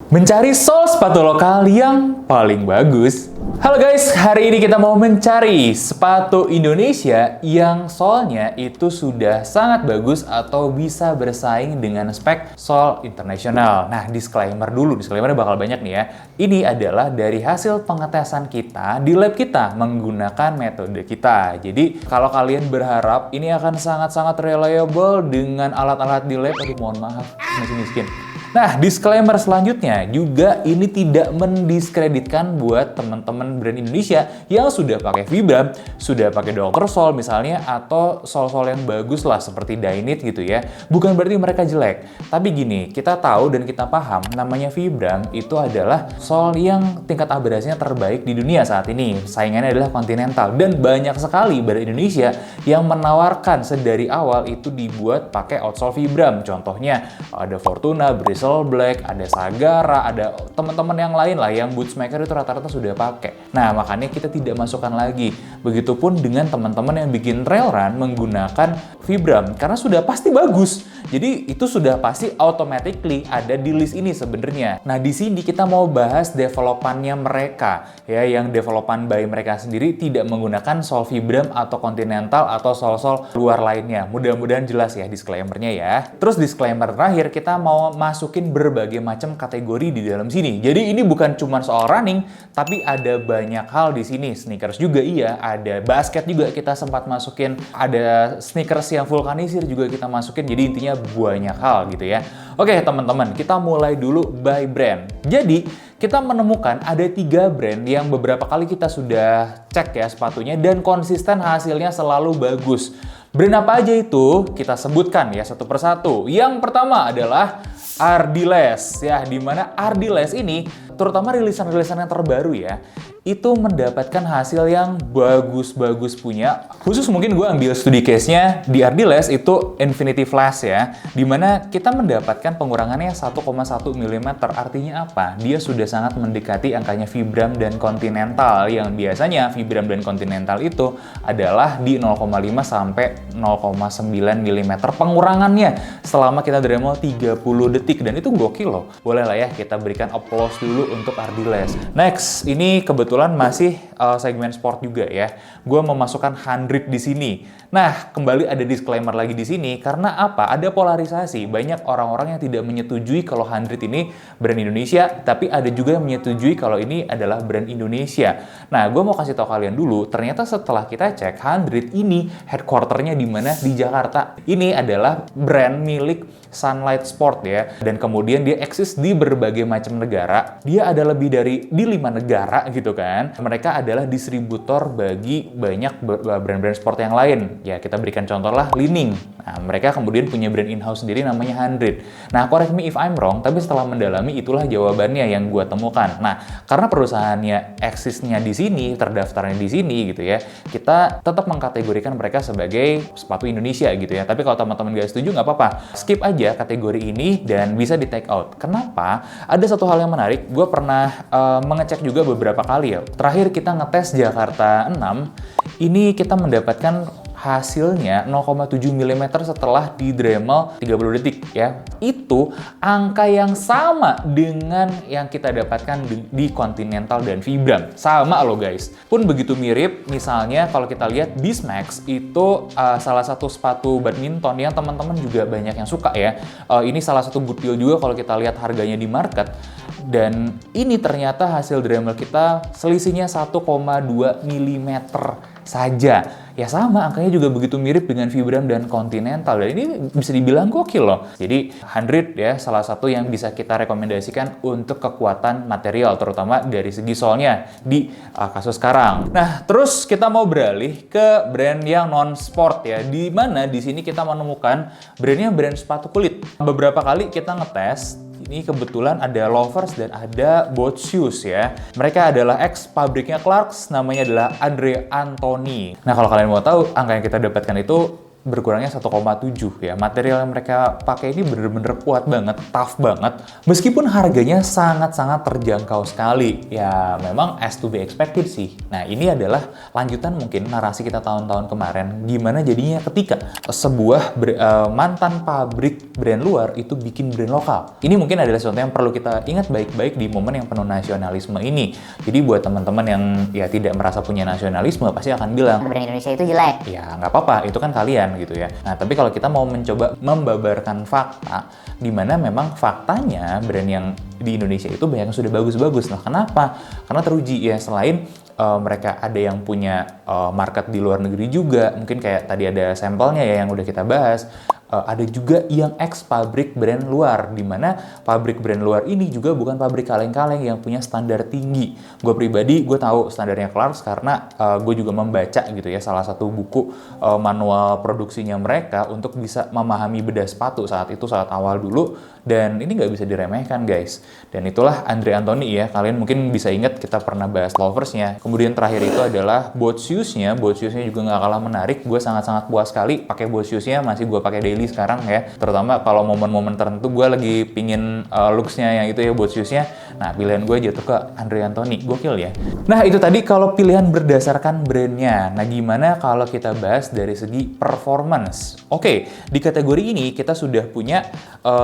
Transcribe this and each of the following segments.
Mencari sol sepatu lokal yang paling bagus. Halo guys, hari ini kita mau mencari sepatu Indonesia yang solnya itu sudah sangat bagus atau bisa bersaing dengan spek sol internasional. Nah, disclaimernya bakal banyak nih ya. Ini adalah dari hasil pengetesan kita di lab kita menggunakan metode kita. Jadi, kalau kalian berharap ini akan sangat-sangat reliable dengan alat-alat di lab, aduh mohon maaf, masih miskin. Nah, disclaimer selanjutnya juga ini tidak mendiskreditkan buat teman-teman brand Indonesia yang sudah pakai Vibram, sudah pakai Dr. Sol misalnya, atau sol-sol yang bagus lah seperti Dainit gitu ya. Bukan berarti mereka jelek. Tapi gini, kita tahu dan kita paham namanya Vibram itu adalah sol yang tingkat abrasinya terbaik di dunia saat ini. Saingannya adalah Continental dan banyak sekali brand Indonesia yang menawarkan sedari awal itu dibuat pakai outsole Vibram. Contohnya ada Fortuna, Bristle Black, ada Sagara, ada teman-teman yang lain lah yang bootsmaker itu rata-rata sudah pakai. Nah, makanya kita tidak masukkan lagi. Begitupun dengan teman-teman yang bikin trail run menggunakan Vibram karena sudah pasti bagus. Jadi itu sudah pasti automatically ada di list ini sebenarnya. Nah, di sini kita mau bahas developannya mereka ya, yang developan by mereka sendiri tidak menggunakan sol Vibram atau Continental atau sol-sol luar lainnya. Mudah-mudahan jelas ya disclaimernya ya. Terus disclaimer terakhir, kita mau masukin berbagai macam kategori di dalam sini. Jadi ini bukan cuma soal running, tapi ada banyak hal di sini. Sneakers juga iya, ada basket juga kita sempat masukin, ada sneakers yang vulkanisir juga kita masukin. Jadi intinya banyak hal gitu ya. Oke teman-teman, kita mulai dulu by brand. Jadi kita menemukan ada 3 brand yang beberapa kali kita sudah cek ya sepatunya dan konsisten hasilnya selalu bagus. Brand apa aja itu? Kita sebutkan ya satu persatu. Yang pertama adalah Ardiles ya, dimana Ardiles ini terutama rilisan-rilisan yang terbaru ya, itu mendapatkan hasil yang bagus-bagus punya. Khusus mungkin gue ambil studi case-nya di Ardiles itu Infinity Flash ya, dimana kita mendapatkan pengurangannya 1,1 mm. Artinya apa? Dia sudah sangat mendekati angkanya Vibram dan Continental, yang biasanya Vibram dan Continental itu adalah di 0,5 sampai 0,9 mm pengurangannya selama kita dremel 30 detik, dan itu gokil loh. Boleh lah ya kita berikan applause dulu untuk Ardiles. Next, ini kebetulan masih segmen sport juga ya. Gue memasukkan 100 di sini. Nah, kembali ada disclaimer lagi di sini karena apa? Ada polarisasi. Banyak orang-orang yang tidak menyetujui kalau 100 ini brand Indonesia, tapi ada juga yang menyetujui kalau ini adalah brand Indonesia. Nah, gue mau kasih tahu kalian dulu, ternyata setelah kita cek 100 ini headquarternya di mana? Di Jakarta. Ini adalah brand milik Sunlight Sport ya, dan kemudian dia eksis di berbagai macam negara. Dia ada lebih dari di 5 negara gitu kan. Mereka adalah distributor bagi banyak brand-brand sport yang lain. Ya, kita berikan contoh lah Li-Ning. Nah, mereka kemudian punya brand in-house sendiri namanya 100. Nah, correct me if I'm wrong, tapi setelah mendalami itulah jawabannya yang gue temukan. Nah, karena perusahaannya eksisnya di sini, terdaftarnya di sini gitu ya, kita tetap mengkategorikan mereka sebagai sepatu Indonesia gitu ya. Tapi kalau teman-teman gak setuju nggak apa-apa, skip aja kategori ini dan bisa di take out. Kenapa? Ada satu hal yang menarik, gue pernah mengecek juga beberapa kali ya. Terakhir kita ngetes Jakarta 6, ini kita mendapatkan hasilnya 0,7 mm setelah di dremel 30 detik ya. Itu angka yang sama dengan yang kita dapatkan di Continental dan Vibram. Sama loh guys. Pun begitu mirip, misalnya kalau kita lihat Beast Max itu salah satu sepatu badminton yang teman-teman juga banyak yang suka ya. Ini salah satu good deal juga kalau kita lihat harganya di market. Dan ini ternyata hasil dremel kita selisihnya 1,2 mm saja. Ya sama, angkanya juga begitu mirip dengan Vibram dan Continental. Dan ini bisa dibilang gokil loh. Jadi 100 ya, salah satu yang bisa kita rekomendasikan untuk kekuatan material, terutama dari segi solnya di kasus sekarang. Nah, terus kita mau beralih ke brand yang non-sport ya. Di mana di sini kita menemukan brandnya brand sepatu kulit. Beberapa kali kita ngetes, ini kebetulan ada Lovers dan ada Boat Shoes ya. Mereka adalah ex pabriknya Clarks, namanya adalah Andre Anthony. Nah, kalau kalian mau tahu, angka yang kita dapatkan itu berkurangnya 1,7 ya. Material yang mereka pakai ini bener-bener kuat banget, tough banget. Meskipun harganya sangat-sangat terjangkau sekali. Ya memang as to be expected sih. Nah ini adalah lanjutan mungkin narasi kita tahun-tahun kemarin. Gimana jadinya ketika sebuah mantan pabrik brand luar itu bikin brand lokal. Ini mungkin adalah sesuatu yang perlu kita ingat baik-baik di momen yang penuh nasionalisme ini. Jadi buat teman-teman yang ya tidak merasa punya nasionalisme pasti akan bilang brand Indonesia itu jelek. ya nggak apa-apa, itu kan kalian gitu ya. Nah tapi kalau kita mau mencoba membabarkan fakta, di mana memang faktanya brand yang di Indonesia itu banyak yang sudah bagus-bagus. Nah kenapa? Karena teruji ya, selain mereka ada yang punya market di luar negeri juga, mungkin kayak tadi ada sampelnya ya yang udah kita bahas. Ada juga yang ex pabrik brand luar, di mana pabrik brand luar ini juga bukan pabrik kaleng-kaleng yang punya standar tinggi. Gue pribadi, gue tahu standarnya Clarks karena gue juga membaca gitu ya salah satu buku manual produksinya mereka untuk bisa memahami bedah sepatu saat awal dulu, dan ini nggak bisa diremehkan guys. Dan itulah Andre Anthony ya, kalian mungkin bisa ingat kita pernah bahas Loversnya. Kemudian terakhir itu adalah boat shoes-nya juga nggak kalah menarik. Gue sangat-sangat puas sekali pakai boat shoes-nya, masih gue pakai daily sekarang ya, terutama kalau momen-momen tertentu gue lagi pingin looks-nya yang itu ya, boat shoes-nya. Nah pilihan gue jatuh ke Andre Anthony, gokil ya. Nah itu tadi kalau pilihan berdasarkan brandnya. Nah gimana kalau kita bahas dari segi performance? Oke, di kategori ini kita sudah punya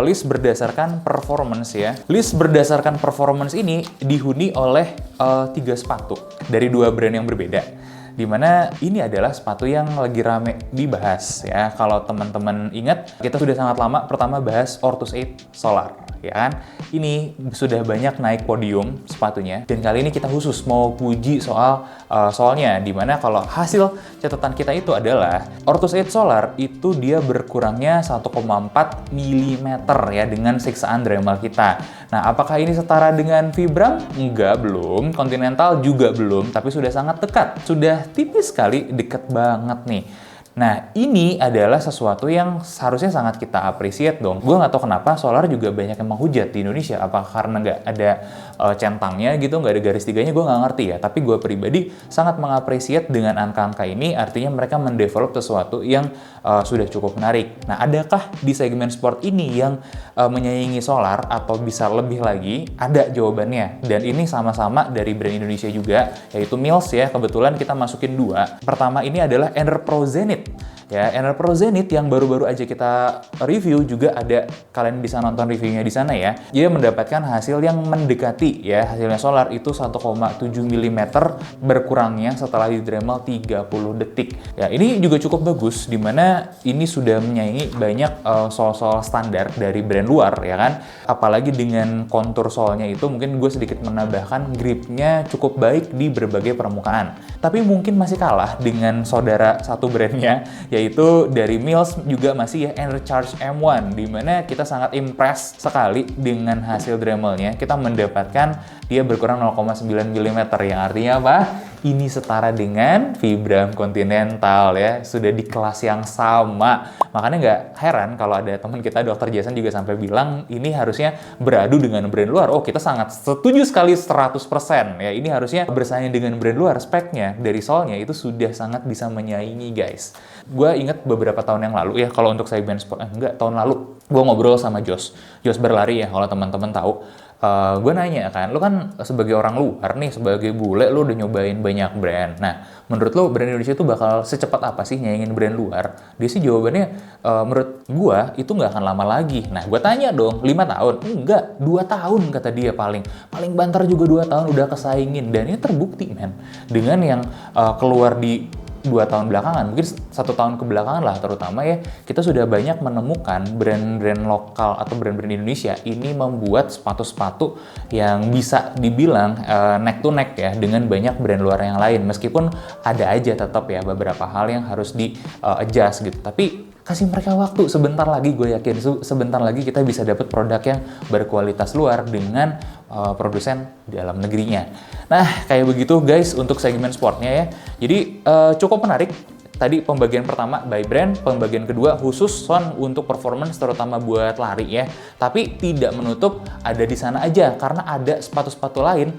list berdasarkan performance ya. List berdasarkan performance ini dihuni oleh 3 sepatu dari 2 brand yang berbeda. Dimana ini adalah sepatu yang lagi rame dibahas ya. Kalau teman-teman ingat, kita sudah sangat lama pertama bahas Ortus 8 Solar, ya kan? Ini sudah banyak naik podium sepatunya, dan kali ini kita khusus mau puji soal soalnya, dimana kalau hasil catatan kita itu adalah Ortus 8 Solar itu dia berkurangnya 1,4 mm ya dengan siksaan Dremel kita. Nah, apakah ini setara dengan Vibram? Enggak, belum. Continental juga belum, tapi sudah sangat dekat. Sudah tipis sekali, deket banget nih. Nah, ini adalah sesuatu yang seharusnya sangat kita appreciate dong. Gue nggak tahu kenapa Solar juga banyak yang menghujat di Indonesia. Apa karena nggak ada centangnya gitu, nggak ada garis tiganya, gue nggak ngerti ya. Tapi gue pribadi sangat mengapresiat dengan angka-angka ini, artinya mereka mendevelop sesuatu yang sudah cukup menarik. Nah, adakah di segmen sport ini yang menyaingi Solar atau bisa lebih lagi? Ada jawabannya. Dan ini sama-sama dari brand Indonesia juga, yaitu Mills ya. Kebetulan kita masukin 2. Pertama ini adalah Energy Pro Zenith. Ya, Energy Pro Zenith yang baru-baru aja kita review juga ada, kalian bisa nonton reviewnya di sana ya. Dia mendapatkan hasil yang mendekati ya, hasilnya Solar itu 1,7 mm berkurangnya setelah di Dremel 30 detik. Ya, ini juga cukup bagus, dimana ini sudah menyaingi banyak sol-sol standar dari brand luar ya kan. Apalagi dengan kontur solnya itu mungkin gue sedikit menambahkan gripnya cukup baik di berbagai permukaan. Tapi mungkin masih kalah dengan saudara satu brandnya, yaitu dari Mills juga masih ya Enercharge M1, dimana kita sangat impress sekali dengan hasil Dremelnya. Kita mendapatkan dia berkurang 0,9 mm, yang artinya apa? Ini setara dengan Vibram Continental ya, sudah di kelas yang sama. Makanya nggak heran kalau ada teman kita, Dr. Jason juga sampai bilang ini harusnya beradu dengan brand luar. Oh, kita sangat setuju sekali 100% ya, ini harusnya bersaing dengan brand luar. Speknya dari solnya itu sudah sangat bisa menyaingi guys. Gue inget beberapa tahun yang lalu ya, kalau untuk segmen sport, tahun lalu gue ngobrol sama Jos Berlari ya, kalau teman-teman tahu. Gue nanya kan, lu kan sebagai orang luar nih, sebagai bule, lu udah nyobain banyak brand. Nah, menurut lu brand Indonesia itu bakal secepat apa sih nyaingin brand luar? Dia sih jawabannya, menurut gue itu nggak akan lama lagi. Nah, gue tanya dong, 5 tahun? Enggak, 2 tahun kata dia paling. Paling banter juga 2 tahun udah kesaingin. Dan ini terbukti men, dengan yang keluar di 2 tahun belakangan, mungkin 1 tahun kebelakangan lah terutama ya, kita sudah banyak menemukan brand-brand lokal atau brand-brand Indonesia ini membuat sepatu-sepatu yang bisa dibilang neck to neck ya dengan banyak brand luar yang lain, meskipun ada aja tetap ya beberapa hal yang harus di adjust gitu, tapi kasih mereka waktu, sebentar lagi gue yakin sebentar lagi kita bisa dapat produk yang berkualitas luar dengan produsen dalam negerinya. Nah, kayak begitu guys untuk segmen sportnya ya. Jadi cukup menarik tadi pembagian pertama by brand, pembagian kedua khusus Son untuk performance terutama buat lari ya. Tapi tidak menutup ada di sana aja karena ada sepatu-sepatu lain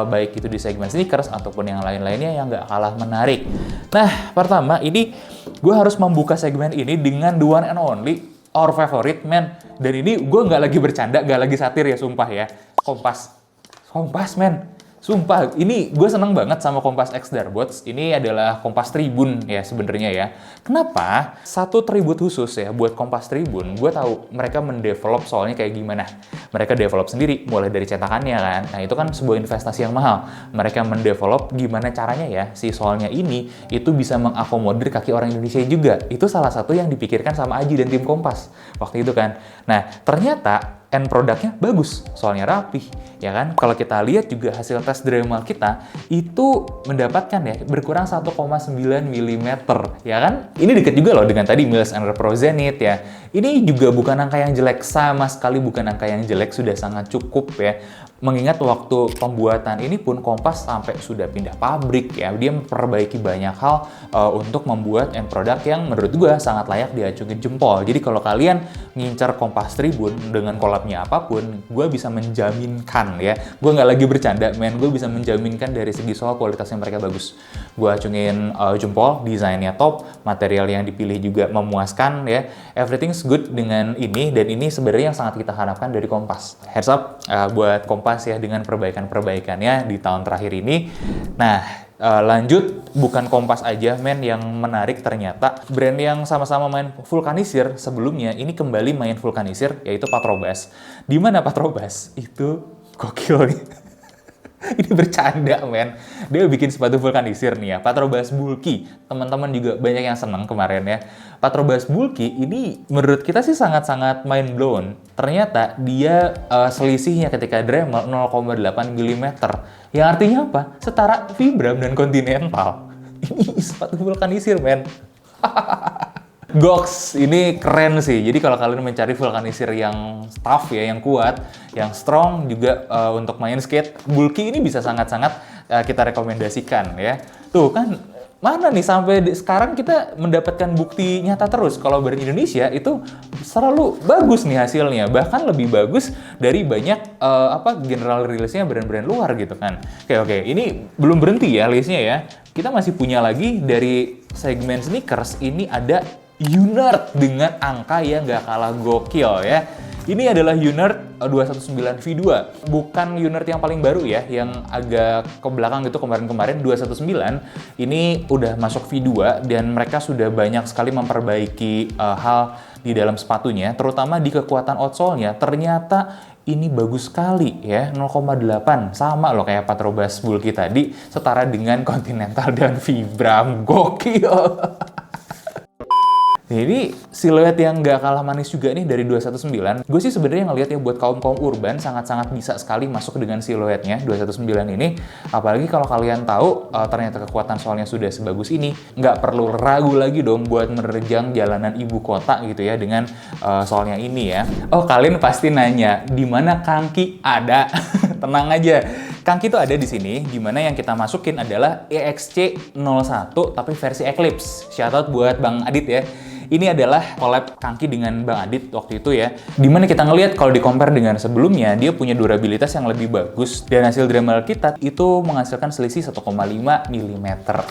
baik itu di segmen sneakers ataupun yang lain-lainnya yang nggak kalah menarik. Nah, pertama ini gue harus membuka segmen ini dengan the one and only our favorite man. Dan ini gue nggak lagi bercanda, nggak lagi satir ya, sumpah ya. Kompas men. Sumpah, ini gue seneng banget sama Kompas X Darbots. Ini adalah Kompas Tribun ya sebenarnya ya. Kenapa? Satu tribut khusus ya buat Kompas Tribun. Gue tahu mereka mendevelop soalnya kayak gimana. Mereka develop sendiri, mulai dari cetakannya kan. Nah itu kan sebuah investasi yang mahal. Mereka mendevelop gimana caranya ya si soalnya ini itu bisa mengakomodir kaki orang Indonesia juga. Itu salah satu yang dipikirkan sama Aji dan tim Kompas waktu itu kan. Nah ternyata end produknya bagus, soalnya rapih, ya kan? Kalau kita lihat juga hasil tes Dremel kita itu mendapatkan ya berkurang 1,9 mm, ya kan? Ini deket juga loh dengan tadi Mills and Repro Zenith ya. Ini juga bukan angka yang jelek, sama sekali bukan angka yang jelek, sudah sangat cukup ya. Mengingat waktu pembuatan ini pun Kompas sampai sudah pindah pabrik ya. Dia memperbaiki banyak hal untuk membuat end product yang menurut gue sangat layak diacungin jempol. Jadi kalau kalian ngincar Kompas Tribun dengan collabnya apapun, gue bisa menjaminkan ya. Gue nggak lagi bercanda, men. Gue bisa menjaminkan dari segi soal kualitasnya mereka bagus. Gue acungin jempol, desainnya top, material yang dipilih juga memuaskan ya. Everything's good dengan ini, dan ini sebenarnya yang sangat kita harapkan dari Kompas. Heads up buat Kompas ya dengan perbaikan-perbaikannya di tahun terakhir ini. Nah, lanjut, bukan Kompas aja men yang menarik ternyata. Brand yang sama-sama main vulkanisir sebelumnya ini kembali main vulkanisir, yaitu Patrobas. Di mana Patrobas? Itu gokil nih. Ini bercanda men. Dia bikin sepatu vulkanisir nih ya, Patrobas Bulky. Teman-teman juga banyak yang seneng kemarin ya. Patrobas Bulky ini menurut kita sih sangat-sangat mind blown. Ternyata dia selisihnya ketika Dremel 0,8 mm. Yang artinya apa? Setara Vibram dan Continental. Ini sepatu vulkanisir men. Gox, ini keren sih. Jadi kalau kalian mencari vulkanisir yang tough ya, yang kuat, yang strong juga untuk main skate, Bulky ini bisa sangat-sangat kita rekomendasikan ya. Tuh kan, mana nih sampai sekarang kita mendapatkan bukti nyata terus kalau brand Indonesia itu selalu bagus nih hasilnya, bahkan lebih bagus dari banyak general release-nya brand-brand luar gitu kan. Oke, ini belum berhenti ya listnya ya. Kita masih punya lagi dari segmen sneakers, ini ada Unert dengan angka yang nggak kalah gokil ya. Ini adalah Unert 219 V2. Bukan Unert yang paling baru ya, yang agak ke belakang gitu kemarin-kemarin 219. Ini udah masuk V2 dan mereka sudah banyak sekali memperbaiki hal di dalam sepatunya, terutama di kekuatan outsole-nya. Ternyata ini bagus sekali ya, 0,8. Sama loh kayak Patrobas Bulky tadi, setara dengan Continental dan Vibram. Gokil! Jadi siluet yang nggak kalah manis juga nih dari 219. Gue sih sebenarnya ngelihat ya buat kaum-kaum urban sangat-sangat bisa sekali masuk dengan siluetnya 219 ini. Apalagi kalau kalian tahu ternyata kekuatan soalnya sudah sebagus ini, nggak perlu ragu lagi dong buat menerjang jalanan ibu kota gitu ya dengan soalnya ini ya. Oh, kalian pasti nanya di mana Kangki ada? Tenang aja. Kangki itu ada di sini, dimana yang kita masukin adalah EXC01 tapi versi Eclipse. Shoutout buat Bang Adit ya. Ini adalah collab Kangki dengan Bang Adit waktu itu ya. Dimana kita ngelihat kalau di-compare dengan sebelumnya, dia punya durabilitas yang lebih bagus. Dan hasil Dremel kita itu menghasilkan selisih 1,5 mm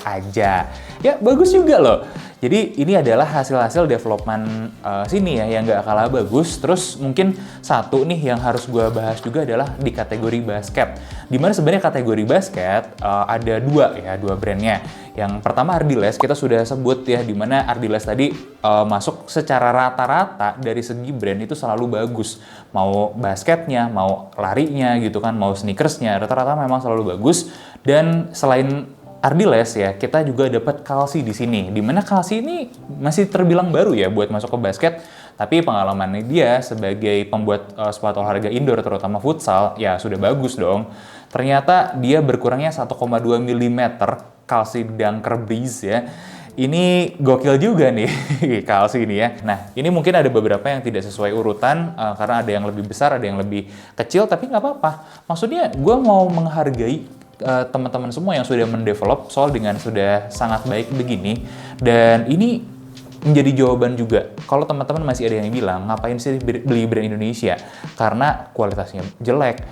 aja. Ya, bagus juga loh. Jadi ini adalah hasil-hasil development sini ya yang nggak kalah bagus. Terus mungkin satu nih yang harus gue bahas juga adalah di kategori basket. Dimana sebenarnya kategori basket ada dua brandnya. Yang pertama Ardiles, kita sudah sebut ya, dimana Ardiles tadi masuk secara rata-rata dari segi brand itu selalu bagus. Mau basketnya, mau larinya gitu kan, mau sneakersnya, rata-rata memang selalu bagus. Dan selain Ardiles ya, kita juga dapat Kalsi di sini. Dimana Kalsi ini masih terbilang baru ya buat masuk ke basket, tapi pengalamannya dia sebagai pembuat sepatu olahraga indoor, terutama futsal, ya sudah bagus dong. Ternyata dia berkurangnya 1,2 mm Kalsi Dunker Breeze ya. Ini gokil juga nih Kalsi ini ya. Nah, ini mungkin ada beberapa yang tidak sesuai urutan karena ada yang lebih besar, ada yang lebih kecil, tapi nggak apa-apa. Maksudnya gue mau menghargai teman-teman semua yang sudah mendevelop sol dengan sudah sangat baik begini. Dan ini menjadi jawaban juga kalau teman-teman masih ada yang bilang ngapain sih beli brand Indonesia karena kualitasnya jelek,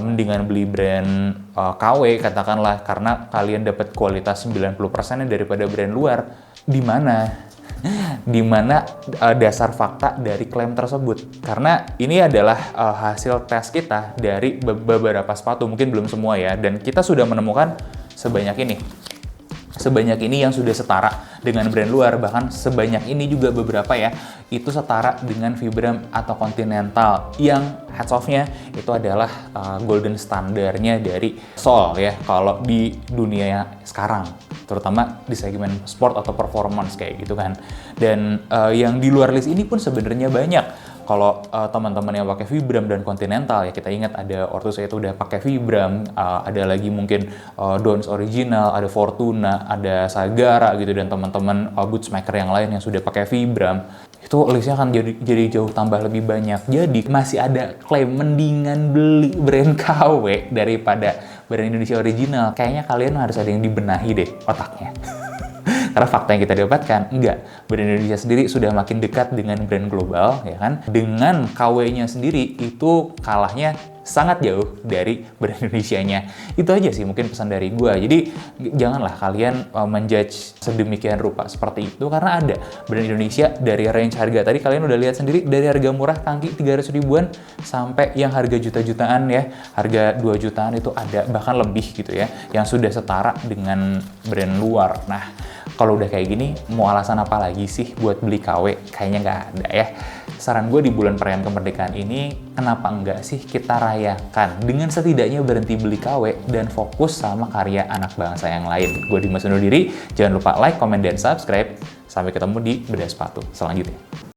mendingan beli brand KW katakanlah karena kalian dapat kualitas 90% daripada brand luar. Di mana dasar fakta dari klaim tersebut? Karena ini adalah hasil tes kita dari beberapa sepatu, mungkin belum semua ya, dan kita sudah menemukan sebanyak ini yang sudah setara dengan brand luar, bahkan sebanyak ini juga beberapa ya, itu setara dengan Vibram atau Continental yang heads off-nya itu adalah golden standarnya dari sol ya, kalau di dunia sekarang, terutama di segmen sport atau performance kayak gitu kan. Dan yang di luar list ini pun sebenarnya banyak. Kalau teman-teman yang pakai Vibram dan Continental ya, kita ingat ada Ortus itu udah pakai Vibram, ada lagi mungkin Dons Original, ada Fortuna, ada Sagara gitu, dan teman-teman bootsmaker yang lain yang sudah pakai Vibram. Itu listnya akan jadi jauh tambah lebih banyak. Jadi masih ada klaim mendingan beli brand KW daripada brand Indonesia Original. Kayaknya kalian harus ada yang dibenahi deh otaknya. Karena fakta yang kita dapatkan, enggak. Brand Indonesia sendiri sudah makin dekat dengan brand global, ya kan? Dengan KW-nya sendiri itu kalahnya sangat jauh dari brand Indonesia-nya. Itu aja sih mungkin pesan dari gue. Jadi janganlah kalian menjudge sedemikian rupa seperti itu, karena ada brand Indonesia dari range harga tadi kalian udah lihat sendiri, dari harga murah kangki 300 ribuan sampai yang harga juta-jutaan ya, harga 2 jutaan itu ada, bahkan lebih gitu ya, yang sudah setara dengan brand luar. Nah, kalau udah kayak gini, mau alasan apa lagi sih buat beli KW? Kayaknya nggak ada ya. Saran gue di bulan perayaan kemerdekaan ini, kenapa enggak sih kita rayakan dengan setidaknya berhenti beli KW dan fokus sama karya anak bangsa yang lain. Gue Dimas undur diri, jangan lupa like, comment, dan subscribe. Sampai ketemu di Bedah Sepatu selanjutnya.